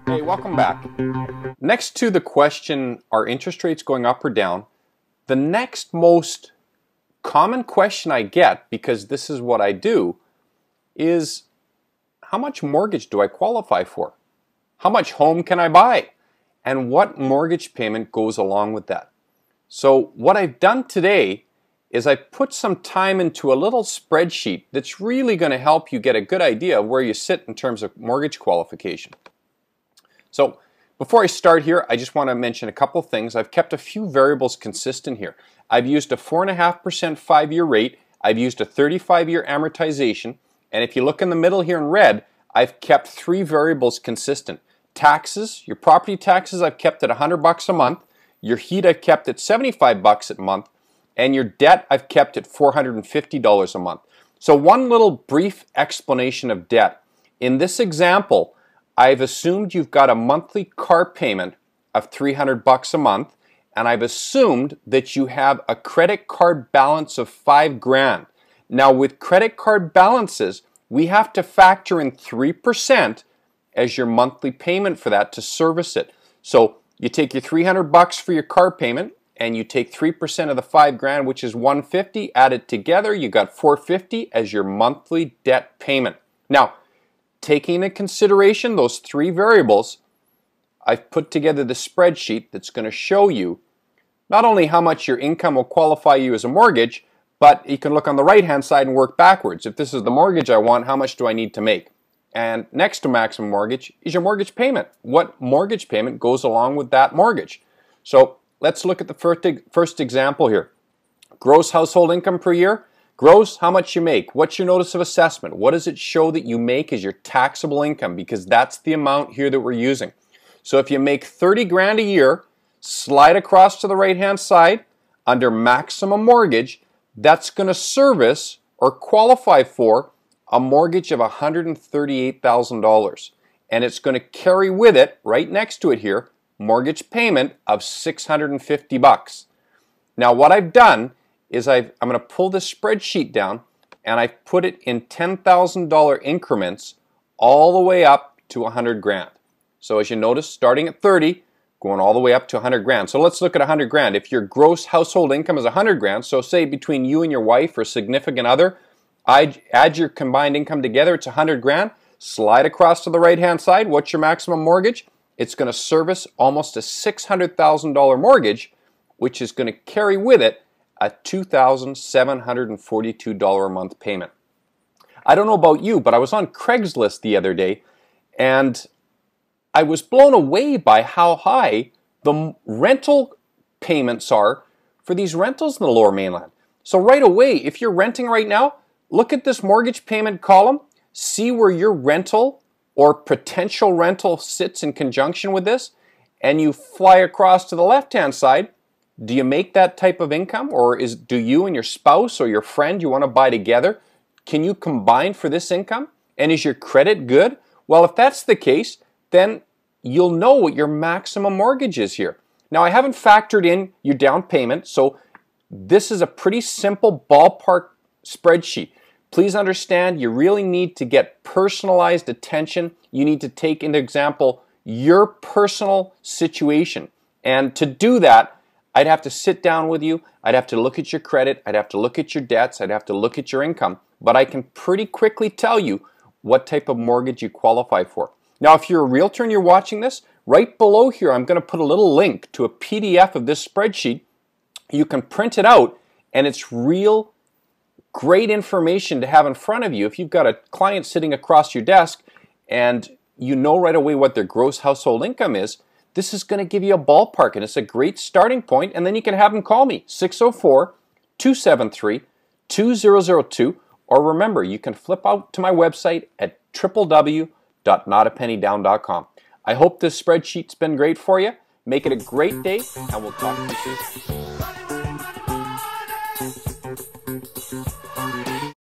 Hey, welcome back. Next to the question, are interest rates going up or down? The next most common question I get, because this is what I do, is how much mortgage do I qualify for? How much home can I buy? And what mortgage payment goes along with that? So what I've done today is I put some time into a little spreadsheet that's really going to help you get a good idea of where you sit in terms of mortgage qualification. So before I start here, I just want to mention a couple things. I've kept a few variables consistent here. I've used a 4.5% 5-year rate. I've used a 35-year amortization. And if you look in the middle here in red, I've kept 3 variables consistent. Taxes, your property taxes, I've kept at $100 a month. Your heat, I've kept at $75 a month. And your debt, I've kept at $450 a month. So one little brief explanation of debt. In this example, I've assumed you've got a monthly car payment of $300 a month, and I've assumed that you have a credit card balance of $5,000. Now with credit card balances, we have to factor in 3% as your monthly payment for that to service it. So you take your $300 for your car payment, and you take 3% of the $5,000, which is $150, add it together, you got $450 as your monthly debt payment. Now, taking into consideration those 3 variables, I've put together the spreadsheet that's going to show you not only how much your income will qualify you as a mortgage, but you can look on the right-hand side and work backwards. If this is the mortgage I want, how much do I need to make? And next to maximum mortgage is your mortgage payment. What mortgage payment goes along with that mortgage? So let's look at the first example here. Gross household income per year. Gross, how much you make. What's your notice of assessment? What does it show that you make as your taxable income? Because that's the amount here that we're using. So if you make $30,000 a year, slide across to the right-hand side under maximum mortgage, that's going to service or qualify for a mortgage of $138,000. And it's going to carry with it, right next to it here, mortgage payment of $650. Now what I've done is I'm going to pull this spreadsheet down and I've put it in $10,000 increments all the way up to $100,000. So as you notice, starting at 30, going all the way up to $100,000. So let's look at $100,000. If your gross household income is $100,000, so say between you and your wife or significant other, add your combined income together, it's $100,000. Slide across to the right-hand side. What's your maximum mortgage? It's going to service almost a $600,000 mortgage, which is going to carry with it a $2,742 a month payment. I don't know about you, but I was on Craigslist the other day, and I was blown away by how high the rental payments are for these rentals in the Lower Mainland. So right away, if you're renting right now, look at this mortgage payment column, see where your rental or potential rental sits in conjunction with this, and you fly across to the left-hand side. Do you make that type of income, or do you and your spouse or your friend you want to buy together? Can you combine for this income? And is your credit good? Well, if that's the case, then you'll know what your maximum mortgage is here. Now, I haven't factored in your down payment, so this is a pretty simple ballpark spreadsheet. Please understand, you really need to get personalized attention. You need to take into example your personal situation. And to do that, I'd have to sit down with you, I'd have to look at your credit, I'd have to look at your debts, I'd have to look at your income, but I can pretty quickly tell you what type of mortgage you qualify for. Now, if you're a realtor and you're watching this, right below here I'm going to put a little link to a PDF of this spreadsheet. You can print it out, and it's real great information to have in front of you. If you've got a client sitting across your desk and you know right away what their gross household income is, this is going to give you a ballpark, and it's a great starting point. And then you can have them call me, 604-273-2002. Or remember, you can flip out to my website at www.notapennydown.com. I hope this spreadsheet's been great for you. Make it a great day, and we'll talk to you soon.